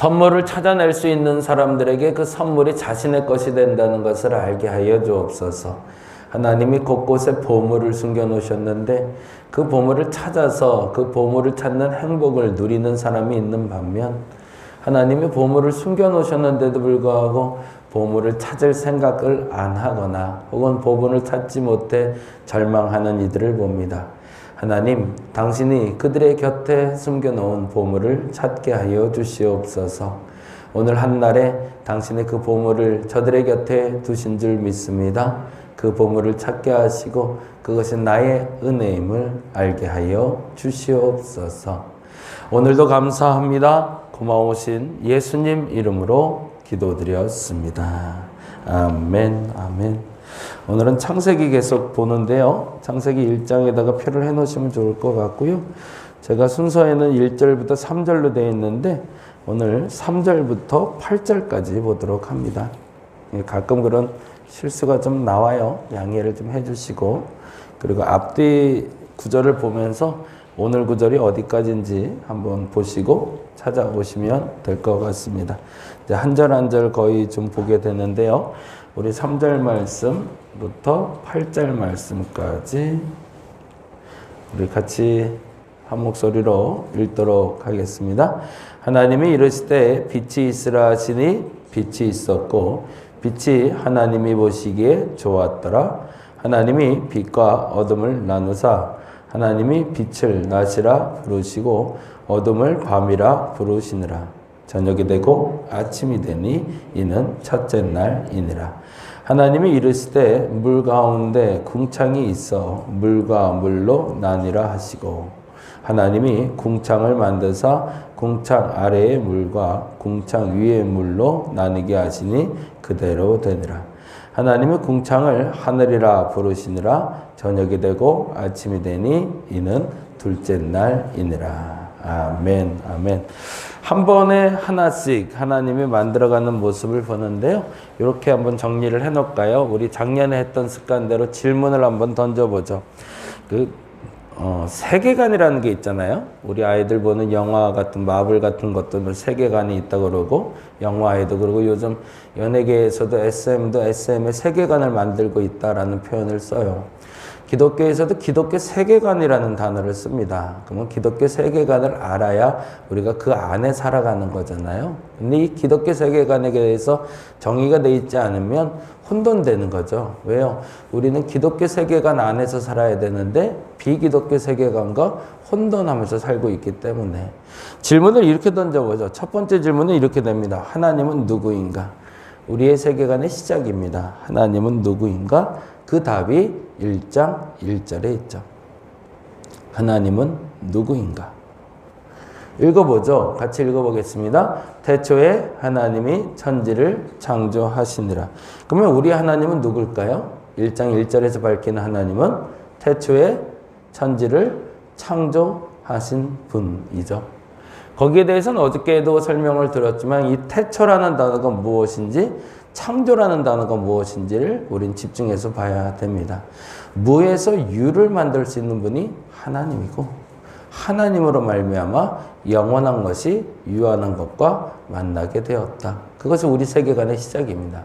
선물을 찾아낼 수 있는 사람들에게 그 선물이 자신의 것이 된다는 것을 알게 하여 주옵소서. 하나님이 곳곳에 보물을 숨겨놓으셨는데 그 보물을 찾아서 그 보물을 찾는 행복을 누리는 사람이 있는 반면, 하나님이 보물을 숨겨놓으셨는데도 불구하고 보물을 찾을 생각을 안 하거나 혹은 보물을 찾지 못해 절망하는 이들을 봅니다. 하나님, 당신이 그들의 곁에 숨겨놓은 보물을 찾게 하여 주시옵소서. 오늘 한날에 당신의 그 보물을 저들의 곁에 두신 줄 믿습니다. 그 보물을 찾게 하시고 그것이 나의 은혜임을 알게 하여 주시옵소서. 오늘도 감사합니다. 고마우신 예수님 이름으로 기도드렸습니다. 아멘, 아멘. 오늘은 창세기 계속 보는데요. 창세기 1장에다가 표를 해놓으시면 좋을 것 같고요. 제가 순서에는 1절부터 3절로 되어 있는데 오늘 3절부터 8절까지 보도록 합니다. 가끔 그런 실수가 좀 나와요. 양해를 좀 해주시고, 그리고 앞뒤 구절을 보면서 오늘 구절이 어디까지인지 한번 보시고 찾아오시면 될 것 같습니다. 이제 한 절 한 절 거의 좀 보게 되는데요. 우리 3절 말씀부터 8절 말씀까지 우리 같이 한 목소리로 읽도록 하겠습니다. 하나님이 이르시되 빛이 있으라 하시니 빛이 있었고 빛이 하나님이 보시기에 좋았더라. 하나님이 빛과 어둠을 나누사 하나님이 빛을 낮이라 부르시고 어둠을 밤이라 부르시니라. 저녁이 되고 아침이 되니 이는 첫째 날이니라. 하나님이 이르시되 물 가운데 궁창이 있어 물과 물로 나뉘라 하시고 하나님이 궁창을 만드사 궁창 아래의 물과 궁창 위의 물로 나뉘게 하시니 그대로 되니라. 하나님이 궁창을 하늘이라 부르시니라. 저녁이 되고 아침이 되니 이는 둘째 날이니라. 아멘, 아멘. 한 번에 하나씩 하나님이 만들어가는 모습을 보는데요. 이렇게 한번 정리를 해놓을까요? 우리 작년에 했던 습관대로 질문을 한번 던져보죠. 세계관이라는 게 있잖아요. 우리 아이들 보는 영화 같은 마블 같은 것도 세계관이 있다고 그러고 영화에도 그러고 요즘 연예계에서도 SM도 SM의 세계관을 만들고 있다라는 표현을 써요. 기독교에서도 기독교 세계관이라는 단어를 씁니다. 그러면 기독교 세계관을 알아야 우리가 그 안에 살아가는 거잖아요. 근데 이 기독교 세계관에 대해서 정의가 돼 있지 않으면 혼돈되는 거죠. 왜요? 우리는 기독교 세계관 안에서 살아야 되는데 비기독교 세계관과 혼돈하면서 살고 있기 때문에 질문을 이렇게 던져보죠. 첫 번째 질문은 이렇게 됩니다. 하나님은 누구인가? 우리의 세계관의 시작입니다. 하나님은 누구인가? 그 답이 1장 1절에 있죠. 하나님은 누구인가? 읽어보죠. 같이 읽어보겠습니다. 태초에 하나님이 천지를 창조하시니라. 그러면 우리 하나님은 누굴까요? 1장 1절에서 밝히는 하나님은 태초에 천지를 창조하신 분이죠. 거기에 대해서는 어저께도 설명을 드렸지만 이 태초라는 단어가 무엇인지 창조라는 단어가 무엇인지를 우린 집중해서 봐야 됩니다. 무에서 유를 만들 수 있는 분이 하나님이고 하나님으로 말미암아 영원한 것이 유한한 것과 만나게 되었다. 그것이 우리 세계관의 시작입니다.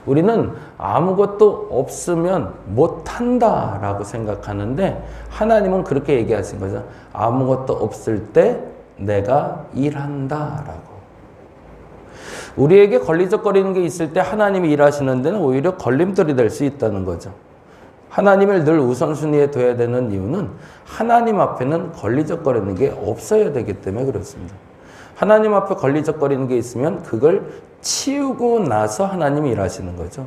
우리는 아무것도 없으면 못한다라고 생각하는데 하나님은 그렇게 얘기하신 거죠. 아무것도 없을 때 내가 일한다라고. 우리에게 걸리적거리는 게 있을 때 하나님이 일하시는 데는 오히려 걸림돌이 될 수 있다는 거죠. 하나님을 늘 우선순위에 둬야 되는 이유는 하나님 앞에는 걸리적거리는 게 없어야 되기 때문에 그렇습니다. 하나님 앞에 걸리적거리는 게 있으면 그걸 치우고 나서 하나님이 일하시는 거죠.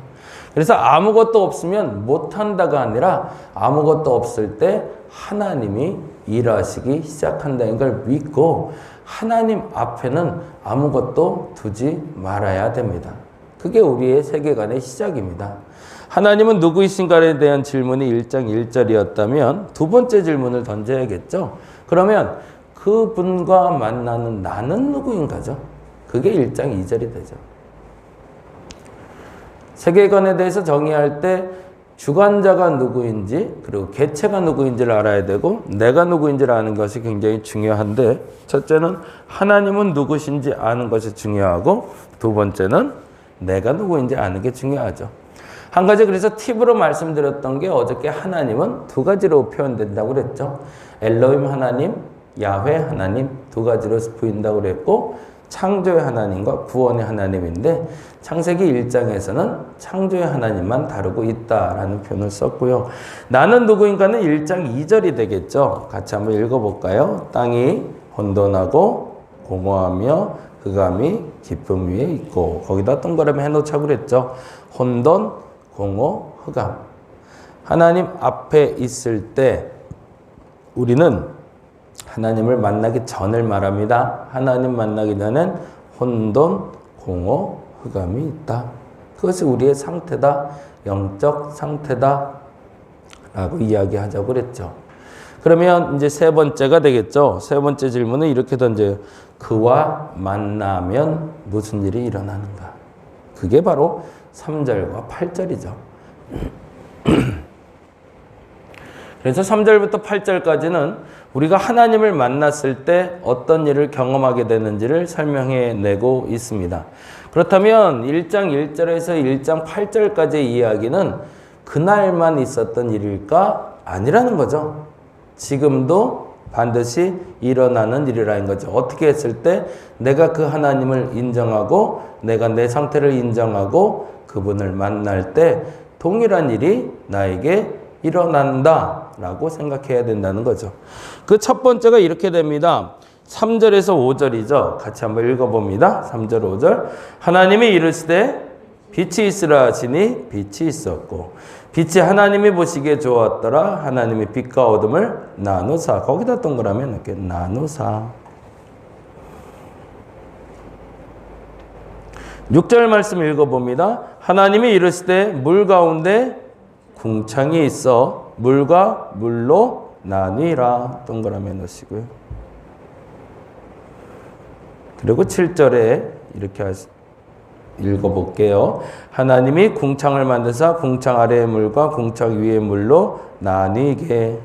그래서 아무것도 없으면 못한다가 아니라 아무것도 없을 때 하나님이 일하시기 시작한다는 걸 믿고 하나님 앞에는 아무것도 두지 말아야 됩니다. 그게 우리의 세계관의 시작입니다. 하나님은 누구이신가에 대한 질문이 1장 1절이었다면 두 번째 질문을 던져야겠죠. 그러면 그분과 만나는 나는 누구인가죠? 그게 1장 2절이 되죠. 세계관에 대해서 정의할 때 주관자가 누구인지 그리고 개체가 누구인지를 알아야 되고 내가 누구인지를 아는 것이 굉장히 중요한데 첫째는 하나님은 누구신지 아는 것이 중요하고 두 번째는 내가 누구인지 아는 게 중요하죠. 한 가지 그래서 팁으로 말씀드렸던 게 어저께 하나님은 두 가지로 표현된다고 그랬죠. 엘로힘 하나님, 야훼 하나님 두 가지로 보인다고 그랬고 창조의 하나님과 구원의 하나님인데 창세기 1장에서는 창조의 하나님만 다루고 있다라는 표현을 썼고요. 나는 누구인가는 1장 2절이 되겠죠. 같이 한번 읽어볼까요? 땅이 혼돈하고 공허하며 흑암이 깊음 위에 있고 거기다 동그라미 해놓자고 그랬죠. 혼돈, 공허, 흑암. 하나님 앞에 있을 때 우리는 하나님을 만나기 전을 말합니다. 하나님 만나기 전엔 혼돈, 공허, 흑암이 있다. 그것이 우리의 상태다. 영적 상태다. 라고 이야기하자고 그랬죠. 그러면 이제 세 번째가 되겠죠. 세 번째 질문은 이렇게 던져요. 그와 만나면 무슨 일이 일어나는가? 그게 바로 3절과 8절이죠. 그래서 3절부터 8절까지는 우리가 하나님을 만났을 때 어떤 일을 경험하게 되는지를 설명해 내고 있습니다. 그렇다면 1장 1절에서 1장 8절까지의 이야기는 그날만 있었던 일일까? 아니라는 거죠. 지금도 반드시 일어나는 일이라는 거죠. 어떻게 했을 때 내가 그 하나님을 인정하고 내가 내 상태를 인정하고 그분을 만날 때 동일한 일이 나에게 일어난다 라고 생각해야 된다는 거죠. 그 첫 번째가 이렇게 됩니다. 3절에서 5절이죠. 같이 한번 읽어봅니다. 3절 5절 하나님이 이르시되 빛이 있으라 하시니 빛이 있었고 빛이 하나님이 보시기에 좋았더라. 하나님이 빛과 어둠을 나누사. 거기다 동그라미 넣게 나누사. 6절 말씀 읽어봅니다. 하나님이 이르시되 물 가운데 궁창이 있어 물과 물로 나뉘라. 동그라미 넣으시고요. 그리고 7절에 이렇게 읽어볼게요. 하나님이 궁창을 만드사 궁창 아래의 물과 궁창 위의 물로 나뉘게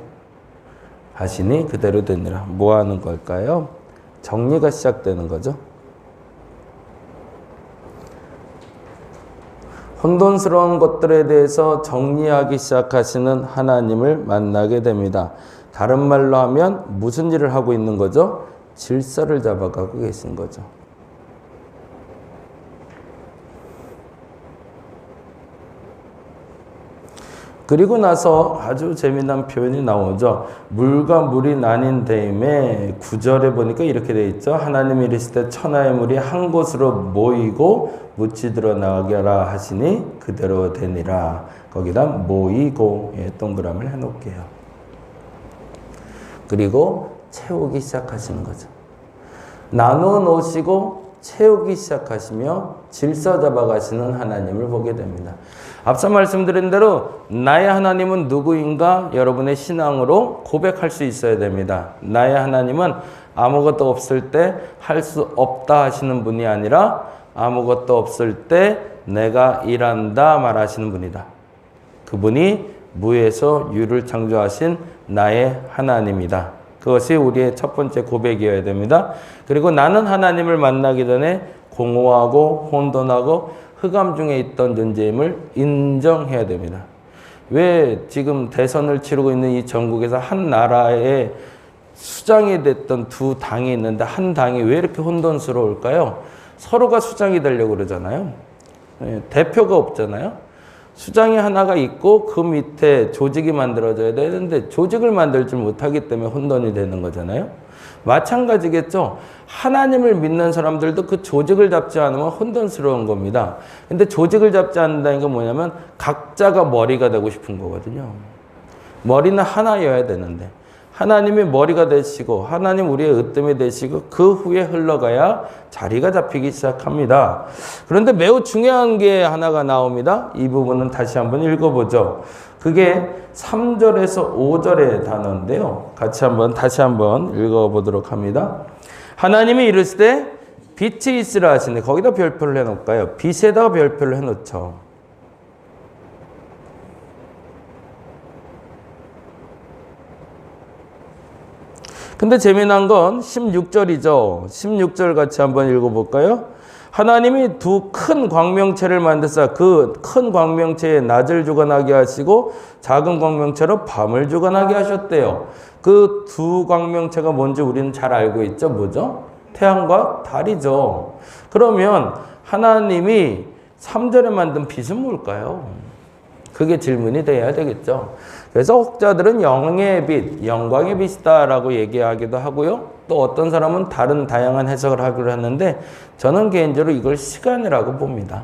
하시니 그대로 되니라. 뭐 하는 걸까요? 정리가 시작되는 거죠. 혼돈스러운 것들에 대해서 정리하기 시작하시는 하나님을 만나게 됩니다. 다른 말로 하면 무슨 일을 하고 있는 거죠? 질서를 잡아가고 계신 거죠. 그리고 나서 아주 재미난 표현이 나오죠. 물과 물이 나뉜 다음에 9절에 보니까 이렇게 되어 있죠. 하나님이 이르시되 천하의 물이 한 곳으로 모이고 묻히들어 나가라 하시니 그대로 되니라. 거기다 모이고 동그라미를 해놓을게요. 그리고 채우기 시작하시는 거죠. 나누어 놓으시고 채우기 시작하시며 질서 잡아가시는 하나님을 보게 됩니다. 앞서 말씀드린 대로 나의 하나님은 누구인가 여러분의 신앙으로 고백할 수 있어야 됩니다. 나의 하나님은 아무것도 없을 때 할 수 없다 하시는 분이 아니라 아무것도 없을 때 내가 일한다 말하시는 분이다. 그분이 무에서 유를 창조하신 나의 하나님이다. 그것이 우리의 첫 번째 고백이어야 됩니다. 그리고 나는 하나님을 만나기 전에 공허하고 혼돈하고 흑암 중에 있던 존재임을 인정해야 됩니다. 왜 지금 대선을 치르고 있는 이 전국에서 한 나라에 수장이 됐던 두 당이 있는데 한 당이 왜 이렇게 혼돈스러울까요? 서로가 수장이 되려고 그러잖아요. 대표가 없잖아요. 수장이 하나가 있고 그 밑에 조직이 만들어져야 되는데 조직을 만들지 못하기 때문에 혼돈이 되는 거잖아요. 마찬가지겠죠. 하나님을 믿는 사람들도 그 조직을 잡지 않으면 혼돈스러운 겁니다. 근데 조직을 잡지 않는다는 게 뭐냐면 각자가 머리가 되고 싶은 거거든요. 머리는 하나여야 되는데 하나님이 머리가 되시고 하나님 우리의 으뜸이 되시고 그 후에 흘러가야 자리가 잡히기 시작합니다. 그런데 매우 중요한 게 하나가 나옵니다. 이 부분은 다시 한번 읽어보죠. 그게 3절에서 5절의 단어인데요. 같이 다시 한번 읽어보도록 합니다. 하나님이 이르시되 빛이 있으라 하시니 거기다 별표를 해놓을까요? 빛에다가 별표를 해놓죠. 근데 재미난 건 16절이죠. 16절 같이 한번 읽어볼까요? 하나님이 두 큰 광명체를 만드사 그 큰 광명체에 낮을 주관하게 하시고 작은 광명체로 밤을 주관하게 하셨대요. 그 두 광명체가 뭔지 우리는 잘 알고 있죠. 뭐죠? 태양과 달이죠. 그러면 하나님이 3절에 만든 빛은 뭘까요? 그게 질문이 돼야 되겠죠. 그래서 혹자들은 영의 빛, 영광의 빛이다라고 얘기하기도 하고요. 또 어떤 사람은 다른 다양한 해석을 하기로 하는데 저는 개인적으로 이걸 시간이라고 봅니다.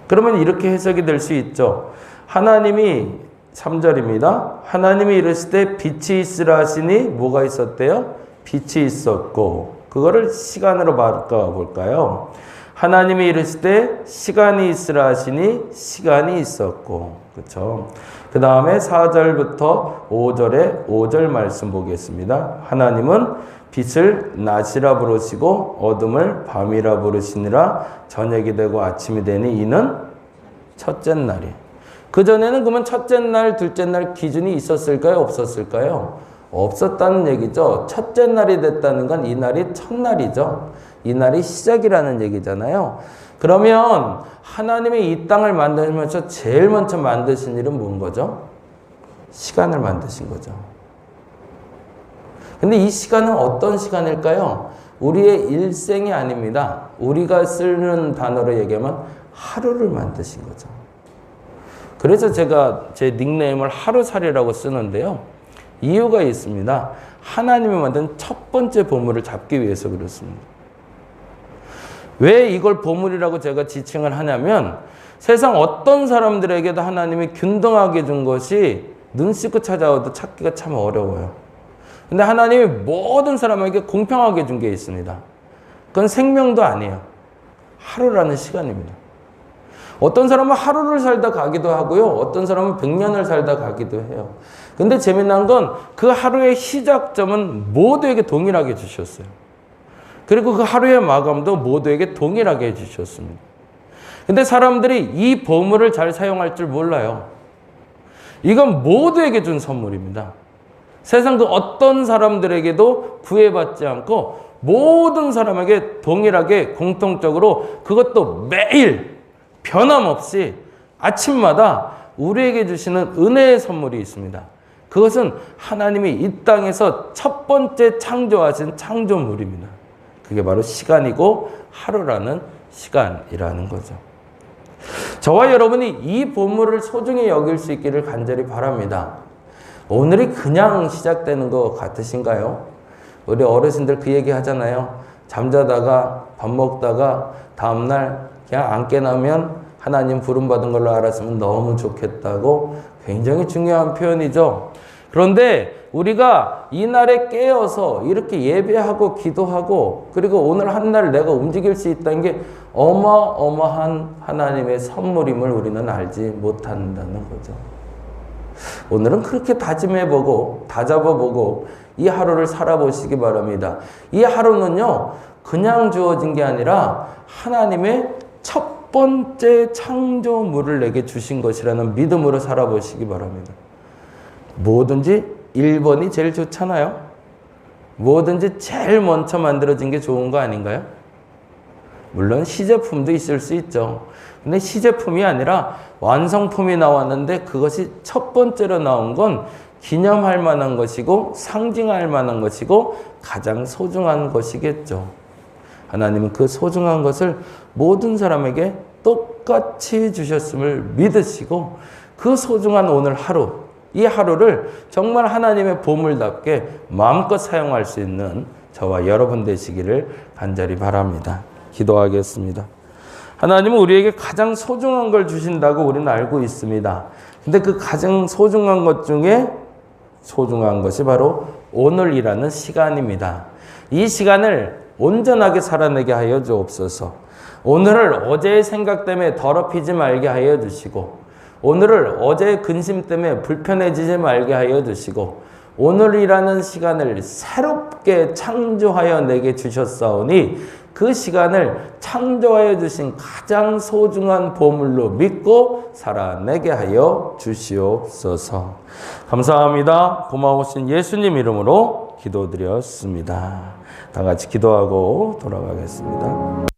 그러면 이렇게 해석이 될 수 있죠. 하나님이 3절입니다. 하나님이 이르실 때 빛이 있으라 하시니 뭐가 있었대요? 빛이 있었고 그거를 시간으로 바꿔볼까요? 하나님이 이르실 때 시간이 있으라 하시니 시간이 있었고 그렇죠. 그 다음에 4절부터 5절에 5절 말씀 보겠습니다. 하나님은 빛을 낮이라 부르시고 어둠을 밤이라 부르시니라 저녁이 되고 아침이 되니 이는 첫째 날이. 그전에는 그러면 첫째 날, 둘째 날 기준이 있었을까요? 없었을까요? 없었다는 얘기죠. 첫째 날이 됐다는 건 이 날이 첫날이죠. 이 날이 시작이라는 얘기잖아요. 그러면 하나님이 이 땅을 만드시면서 제일 먼저 만드신 일은 뭔 거죠? 시간을 만드신 거죠. 근데 이 시간은 어떤 시간일까요? 우리의 일생이 아닙니다. 우리가 쓰는 단어로 얘기하면 하루를 만드신 거죠. 그래서 제가 제 닉네임을 하루살이라고 쓰는데요. 이유가 있습니다. 하나님이 만든 첫 번째 보물을 잡기 위해서 그렇습니다. 왜 이걸 보물이라고 제가 지칭을 하냐면 세상 어떤 사람들에게도 하나님이 균등하게 준 것이 눈 씻고 찾아와도 찾기가 참 어려워요. 근데 하나님이 모든 사람에게 공평하게 준 게 있습니다. 그건 생명도 아니에요. 하루라는 시간입니다. 어떤 사람은 하루를 살다 가기도 하고요. 어떤 사람은 100년을 살다 가기도 해요. 근데 재미난 건 그 하루의 시작점은 모두에게 동일하게 주셨어요. 그리고 그 하루의 마감도 모두에게 동일하게 해주셨습니다. 근데 사람들이 이 보물을 잘 사용할 줄 몰라요. 이건 모두에게 준 선물입니다. 세상 그 어떤 사람들에게도 구애받지 않고 모든 사람에게 동일하게 공통적으로 그것도 매일 변함없이 아침마다 우리에게 주시는 은혜의 선물이 있습니다. 그것은 하나님이 이 땅에서 첫 번째 창조하신 창조물입니다. 그게 바로 시간이고 하루라는 시간이라는 거죠. 저와 여러분이 이 보물을 소중히 여길 수 있기를 간절히 바랍니다. 오늘이 그냥 시작되는 것 같으신가요? 우리 어르신들 그 얘기 하잖아요. 잠자다가 밥 먹다가 다음날 그냥 안 깨나면 하나님 부름받은 걸로 알았으면 너무 좋겠다고 굉장히 중요한 표현이죠. 그런데 우리가 이날에 깨어서 이렇게 예배하고 기도하고 그리고 오늘 한 날 내가 움직일 수 있다는 게 어마어마한 하나님의 선물임을 우리는 알지 못한다는 거죠. 오늘은 그렇게 다짐해보고 다잡아보고 이 하루를 살아보시기 바랍니다. 이 하루는요 그냥 주어진 게 아니라 하나님의 첫 번째 창조물을 내게 주신 것이라는 믿음으로 살아보시기 바랍니다. 뭐든지 1번이 제일 좋잖아요. 뭐든지 제일 먼저 만들어진 게 좋은 거 아닌가요? 물론 시제품도 있을 수 있죠. 근데 시제품이 아니라 완성품이 나왔는데 그것이 첫 번째로 나온 건 기념할 만한 것이고 상징할 만한 것이고 가장 소중한 것이겠죠. 하나님은 그 소중한 것을 모든 사람에게 똑같이 주셨음을 믿으시고 그 소중한 오늘 하루, 이 하루를 정말 하나님의 보물답게 마음껏 사용할 수 있는 저와 여러분 되시기를 간절히 바랍니다. 기도하겠습니다. 하나님은 우리에게 가장 소중한 걸 주신다고 우리는 알고 있습니다. 근데 그 가장 소중한 것 중에 소중한 것이 바로 오늘이라는 시간입니다. 이 시간을 온전하게 살아내게 하여 주옵소서. 오늘을 어제의 생각 때문에 더럽히지 말게 하여 주시고 오늘을 어제의 근심 때문에 불편해지지 말게 하여 주시고 오늘이라는 시간을 새롭게 창조하여 내게 주셨사오니 그 시간을 창조하여 주신 가장 소중한 보물로 믿고 살아내게 하여 주시옵소서. 감사합니다. 고마우신 예수님 이름으로 기도드렸습니다. 다 같이 기도하고 돌아가겠습니다.